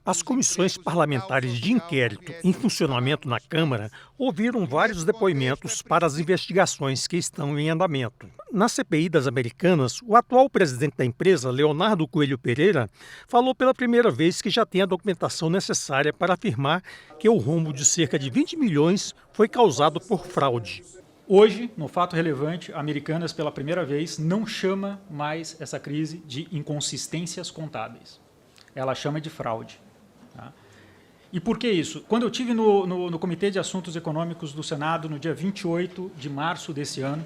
As comissões parlamentares de inquérito em funcionamento na Câmara ouviram vários depoimentos para as investigações que estão em andamento. Na CPI das Americanas, o atual presidente da empresa, Leonardo Coelho Pereira, falou pela primeira vez que já tem a documentação necessária para afirmar que o rombo de cerca de 20 milhões foi causado por fraude. Hoje, no fato relevante, a Americanas, pela primeira vez, não chama mais essa crise de inconsistências contábeis. Ela chama de fraude. Tá? E por que isso? Quando eu estive no Comitê de Assuntos Econômicos do Senado, no dia 28 de março desse ano,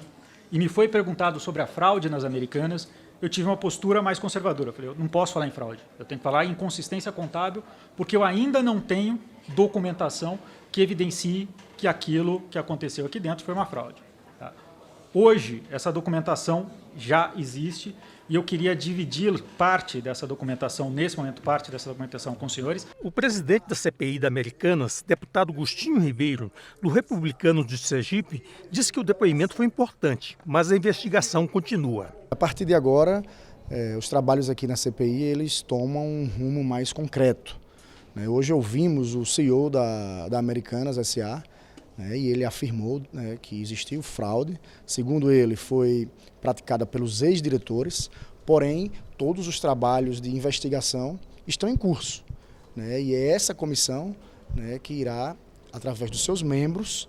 e me foi perguntado sobre a fraude nas Americanas, eu tive uma postura mais conservadora. Eu falei, eu não posso falar em fraude, eu tenho que falar em inconsistência contábil, porque eu ainda não tenho documentação que evidencie que aquilo que aconteceu aqui dentro foi uma fraude. Tá? Hoje, essa documentação já existe e eu queria dividir parte dessa documentação, nesse momento, parte dessa documentação com os senhores. O presidente da CPI da Americanas, deputado Agostinho Ribeiro, do Republicanos de Sergipe, disse que o depoimento foi importante, mas a investigação continua. A partir de agora, os trabalhos aqui na CPI eles tomam um rumo mais concreto. Hoje ouvimos o CEO da Americanas S.A., e ele afirmou que existiu fraude. Segundo ele, foi praticada pelos ex-diretores, porém, todos os trabalhos de investigação estão em curso. E é essa comissão que irá, através dos seus membros,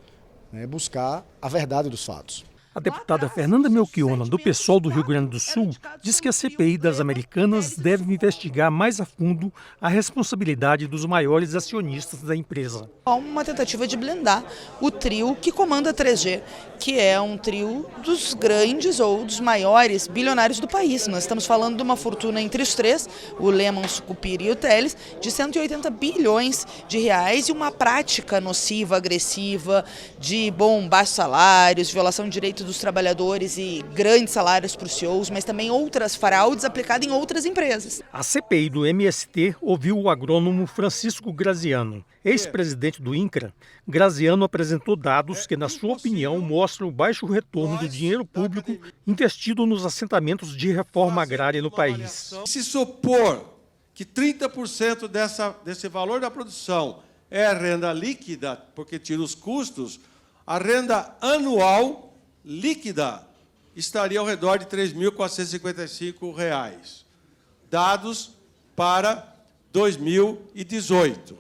buscar a verdade dos fatos. A deputada Fernanda Melchiona, do PSOL do Rio Grande do Sul, diz que a CPI das Americanas deve investigar mais a fundo a responsabilidade dos maiores acionistas da empresa. Há uma tentativa de blindar o trio que comanda a 3G, que é um trio dos grandes ou dos maiores bilionários do país. Nós estamos falando de uma fortuna entre os três, o Lehman, o Sucupira e o Teles, de 180 bilhões de reais e uma prática nociva, agressiva, de baixos salários, violação de direitos dos trabalhadores e grandes salários para os CEOs, mas também outras fraudes aplicadas em outras empresas. A CPI do MST ouviu o agrônomo Francisco Graziano. Ex-presidente do INCRA, Graziano apresentou dados que, na sua opinião, mostram o baixo retorno do dinheiro público investido nos assentamentos de reforma agrária no país. Se supor que 30% desse valor da produção é renda líquida, porque tira os custos, a renda anual líquida estaria ao redor de R$ 3.455, dados para 2018,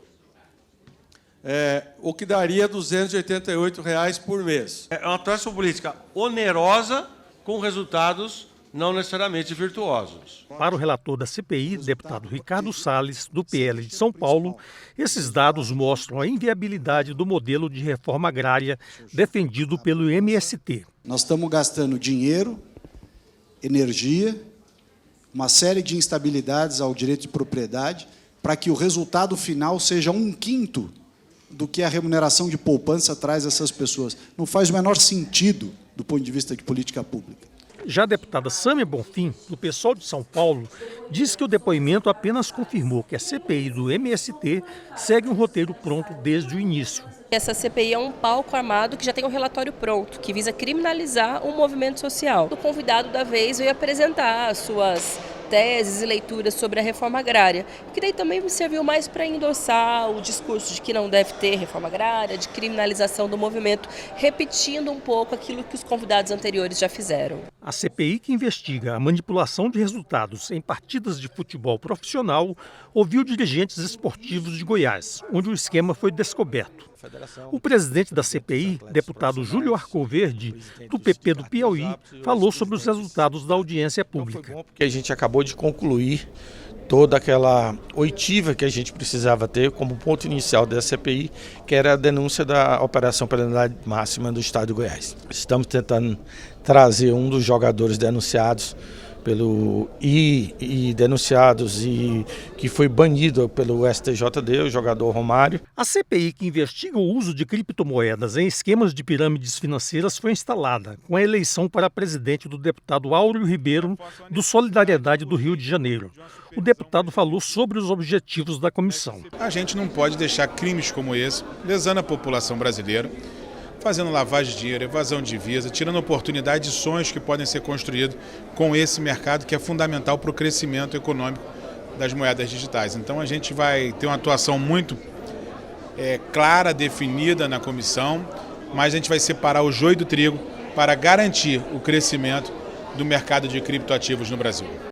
o que daria R$ 288 por mês. É uma atuação política onerosa com resultados não necessariamente virtuosos. Para o relator da CPI, deputado Ricardo Salles, do PL de São Paulo, esses dados mostram a inviabilidade do modelo de reforma agrária defendido pelo MST. Nós estamos gastando dinheiro, energia, uma série de instabilidades ao direito de propriedade, para que o resultado final seja 1/5 do que a remuneração de poupança traz a essas pessoas. Não faz o menor sentido do ponto de vista de política pública. Já a deputada Sâmia Bonfim, do PSOL de São Paulo, diz que o depoimento apenas confirmou que a CPI do MST segue um roteiro pronto desde o início. Essa CPI é um palco armado que já tem um relatório pronto, que visa criminalizar um movimento social. O convidado da vez veio apresentar as suas teses e leituras sobre a reforma agrária, que daí também me serviu mais para endossar o discurso de que não deve ter reforma agrária, de criminalização do movimento, repetindo um pouco aquilo que os convidados anteriores já fizeram. A CPI, que investiga a manipulação de resultados em partidas de futebol profissional, ouviu dirigentes esportivos de Goiás, onde o esquema foi descoberto. O presidente da CPI, deputado Júlio Arcoverde, do PP do Piauí, falou sobre os resultados da audiência pública. A gente acabou de concluir toda aquela oitiva que a gente precisava ter como ponto inicial da CPI, que era a denúncia da Operação Penalidade Máxima do Estado de Goiás. Estamos tentando trazer um dos jogadores denunciados denunciados e que foi banido pelo STJD, o jogador Romário. A CPI, que investiga o uso de criptomoedas em esquemas de pirâmides financeiras, foi instalada com a eleição para presidente do deputado Áureo Ribeiro, do Solidariedade do Rio de Janeiro. O deputado falou sobre os objetivos da comissão. A gente não pode deixar crimes como esse lesando a população brasileira, fazendo lavagem de dinheiro, evasão de divisa, tirando oportunidades e sonhos que podem ser construídos com esse mercado que é fundamental para o crescimento econômico das moedas digitais. Então a gente vai ter uma atuação muito clara, definida na comissão, mas a gente vai separar o joio do trigo para garantir o crescimento do mercado de criptoativos no Brasil.